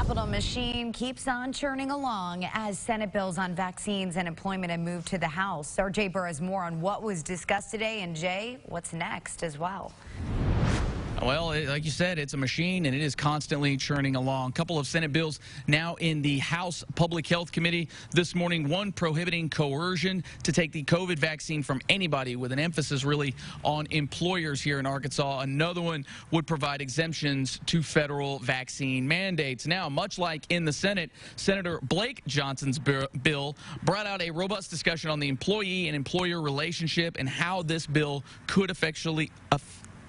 Capitol machine keeps on churning along as Senate bills on vaccines and employment have moved to the House. Our Jay Burr has more on what was discussed today, and Jay, what's next as well. Well, like you said, it's a machine, and it is constantly churning along. A couple of Senate bills now in the House Public Health Committee this morning. One prohibiting coercion to take the COVID vaccine from anybody, with an emphasis really on employers here in Arkansas. Another one would provide exemptions to federal vaccine mandates. Now, much like in the Senate, Senator Blake Johnson's bill brought out a robust discussion on the employee and employer relationship and how this bill could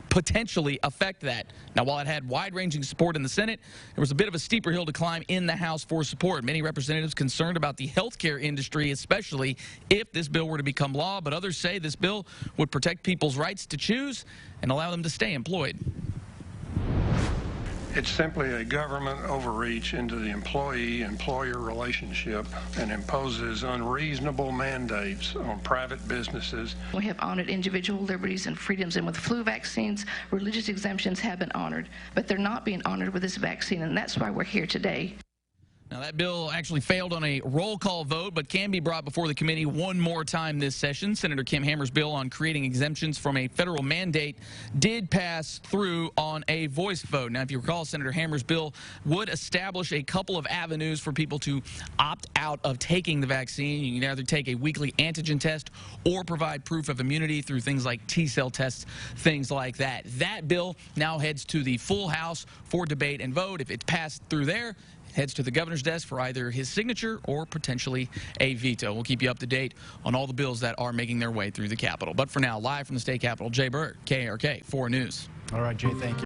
potentially affect that. Now, while it had wide-ranging support in the Senate, there was a bit of a steeper hill to climb in the House for support. Many representatives concerned about the healthcare industry, especially if this bill were to become law, but others say this bill would protect people's rights to choose and allow them to stay employed. It's simply a government overreach into the employee-employer relationship and imposes unreasonable mandates on private businesses. We have honored individual liberties and freedoms, and with flu vaccines, religious exemptions have been honored, but they're not being honored with this vaccine, and that's why we're here today. Now, that bill actually failed on a roll call vote, but can be brought before the committee one more time this session. Senator Kim Hammer's bill on creating exemptions from a federal mandate did pass through on a voice vote. Now, if you recall, Senator Hammer's bill would establish a couple of avenues for people to opt out of taking the vaccine. You can either take a weekly antigen test or provide proof of immunity through things like T-cell tests, things like that. That bill now heads to the full House for debate and vote. If it's passed through there, heads to the governor's desk for either his signature or potentially a veto. We'll keep you up to date on all the bills that are making their way through the Capitol. But for now, live from the state capitol, Jay Burr, KARK 4 News. All right, Jay, thank you.